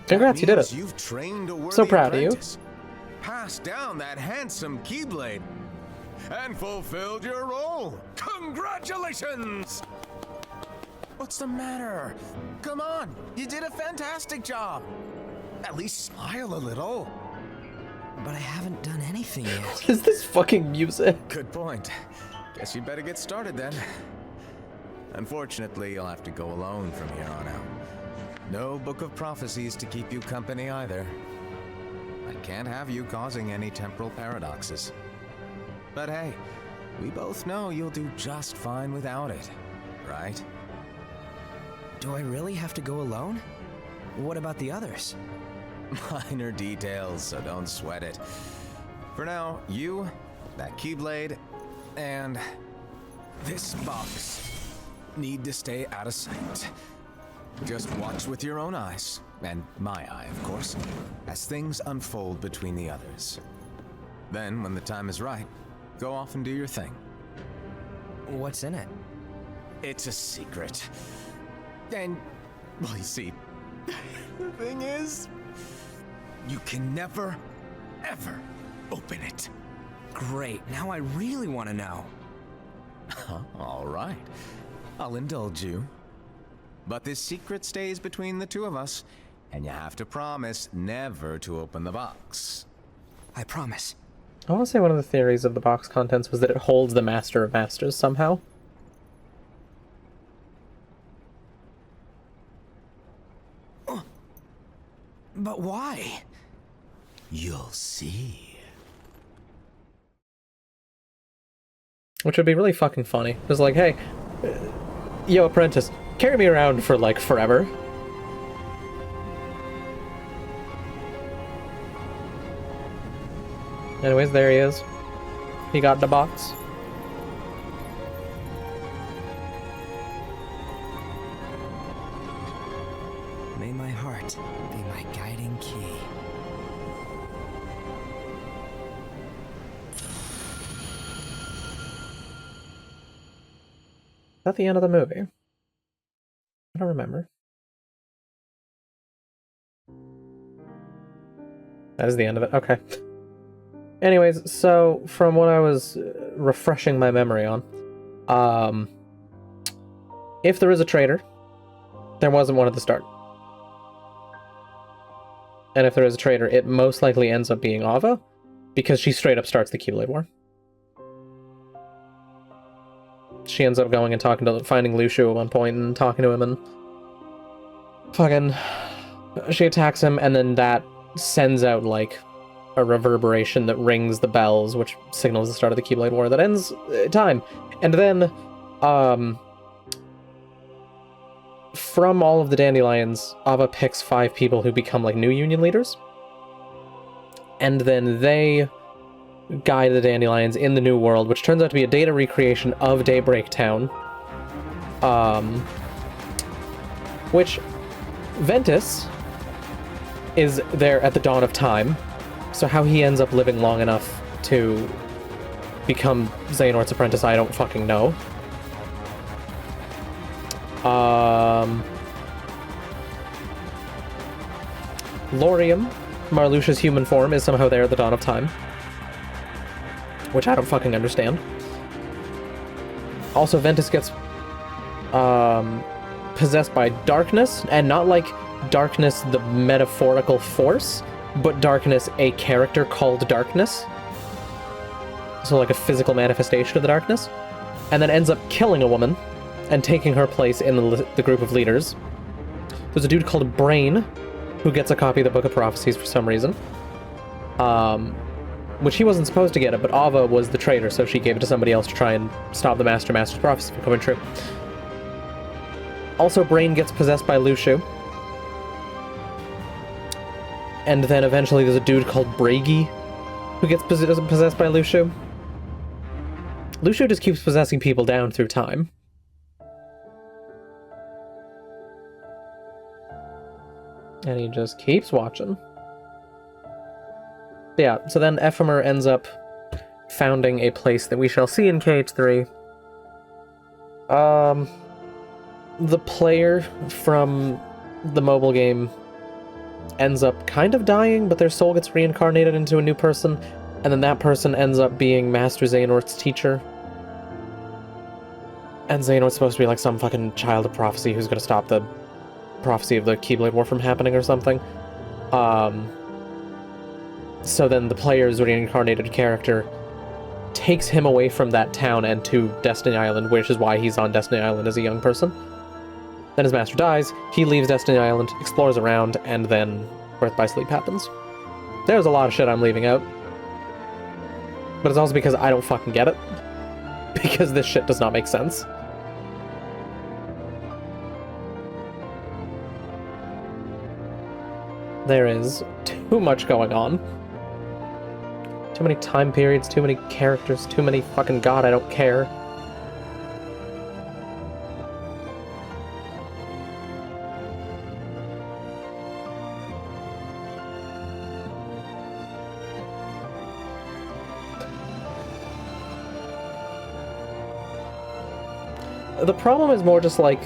Congrats, you did Means it. You've trained a worthy So proud of you. apprentice, passed down that handsome Keyblade, and fulfilled your role. Congratulations! What's the matter? Come on, you did a fantastic job. At least smile a little. But I haven't done anything yet. What is this fucking music? Good point. Guess you better get started then. Unfortunately, you'll have to go alone from here on out. No Book of Prophecies to keep you company either. I can't have you causing any temporal paradoxes. But hey, we both know you'll do just fine without it, right? Do I really have to go alone? What about the others? Minor details, so don't sweat it. For now, you that Keyblade, and this box need to stay out of sight. Just watch with your own eyes, and my eye, of course, as things unfold between the others. Then, when the time is right, go off and do your thing. What's in it? It's a secret. And, well, you see, the thing is, you can never, ever open it. Great, now I really want to know. All right, I'll indulge you. But this secret stays between the two of us, and you have to promise never to open the box. I promise. I want to say one of the theories of the box contents was that it holds the Master of Masters somehow. But why? You'll see. Which would be really fucking funny. It's like, hey, yo, apprentice, carry me around for, like, forever. Anyways, there he is. He got the box. May my heart be my guiding key. Is that the end of the movie? I don't remember. That is the end of it. Okay. Anyways, so from what I was refreshing my memory on, if there is a traitor, there wasn't one at the start. And if there is a traitor, it most likely ends up being Ava, because she straight up starts the Keyblade War. She ends up going and finding Lucio at one point and talking to him, and fucking she attacks him, and then that sends out like a reverberation that rings the bells, which signals the start of the Keyblade War that ends time. And then from all of the dandelions, Ava picks 5 people who become like new union leaders, and then they guide the dandelions in the new world, which turns out to be a data recreation of Daybreak Town, which Ventus is there at the dawn of time. So how he ends up living long enough to become Xehanort's apprentice, I don't fucking know. Laurium, Marluxia's human form, is somehow there at the dawn of time, which I don't fucking understand. Also, Ventus gets possessed by darkness, and not like darkness the metaphorical force, but darkness a character called darkness. So like a physical manifestation of the darkness. And then ends up killing a woman and taking her place in the group of leaders. There's a dude called Brain who gets a copy of the Book of Prophecies for some reason. Which he wasn't supposed to get it, but Ava was the traitor, so she gave it to somebody else to try and stop the Master's prophecy from coming true. Also, Brain gets possessed by Lucio. And then eventually there's a dude called Bragi who gets possessed by Lucio. Lucio just keeps possessing people down through time. And he just keeps watching. Yeah, so then Ephemer ends up founding a place that we shall see in KH3. The player from the mobile game ends up kind of dying, but their soul gets reincarnated into a new person, and then that person ends up being Master Xehanort's teacher. And Xehanort's supposed to be like some fucking child of prophecy who's gonna stop the prophecy of the Keyblade War from happening or something. So then the player's reincarnated character takes him away from that town and to Destiny Island, which is why he's on Destiny Island as a young person. Then his master dies, he leaves Destiny Island, explores around, and then Birth by Sleep happens. There's a lot of shit I'm leaving out. But it's also because I don't fucking get it. Because this shit does not make sense. There is too much going on. Too many time periods, too many characters, too many fucking god, I don't care. The problem is more just like,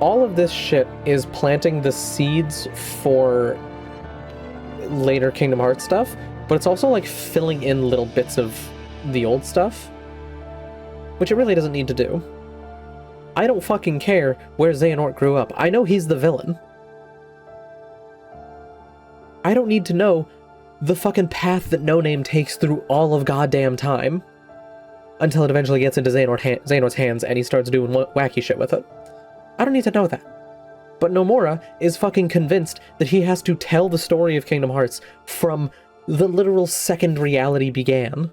all of this shit is planting the seeds for later Kingdom Hearts stuff, but it's also like filling in little bits of the old stuff, which it really doesn't need to do. I don't fucking care where Xehanort grew up. I know he's the villain. I don't need to know the fucking path that No Name takes through all of goddamn time until it eventually gets into Xehanort's hands and he starts doing wacky shit with it. I don't need to know that. But Nomura is fucking convinced that he has to tell the story of Kingdom Hearts from the literal second reality began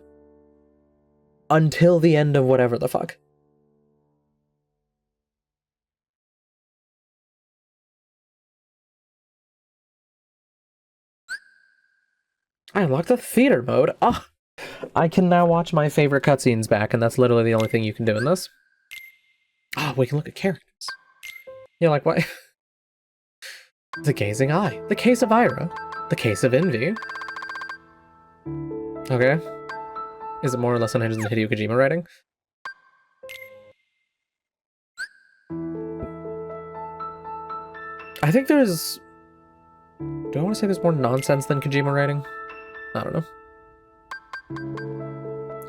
until the end of whatever the fuck. I unlocked the theater mode. Ah, I can now watch my favorite cutscenes back, and that's literally the only thing you can do in this. Ah, we can look at characters. You're like, what? The Gazing Eye. The Case of Ira. The Case of Envy. Okay. Is it more or less unhinged than Hideo Kojima writing? I think there's... Do I want to say there's more nonsense than Kojima writing? I don't know.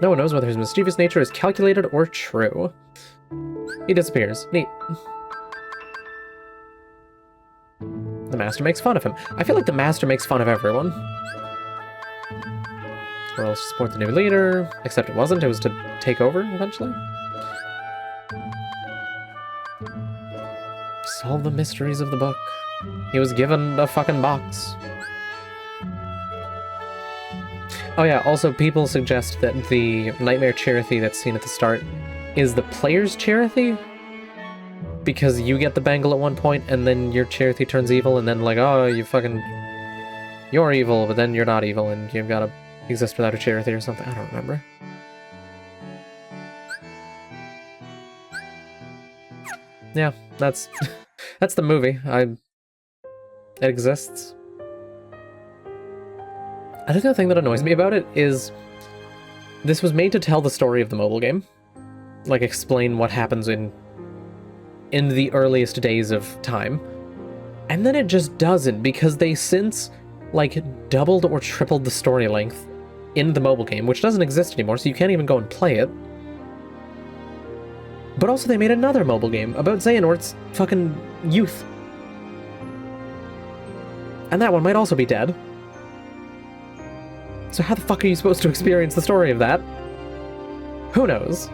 No one knows whether his mischievous nature is calculated or true. He disappears. Neat. The Master makes fun of him. I feel like the Master makes fun of everyone. Or else to support the new leader. Except it wasn't. It was to take over, eventually. Solve the mysteries of the book. He was given a fucking box. Oh yeah, also people suggest that the Nightmare Chirithy that's seen at the start is the player's Chirithy, because you get the bangle at one point and then your Chirithy turns evil and then like, oh, you're evil, but then you're not evil and you've got to exist without a Chirithy or something. I don't remember. Yeah, that's that's the movie. It exists. I think the thing that annoys me about it is this was made to tell the story of the mobile game. Like, explain what happens in the earliest days of time. And then it just doesn't, because they since, like, doubled or tripled the story length in the mobile game, which doesn't exist anymore, so you can't even go and play it. But also they made another mobile game about Xehanort's fucking youth. And that one might also be dead. So how the fuck are you supposed to experience the story of that? Who knows?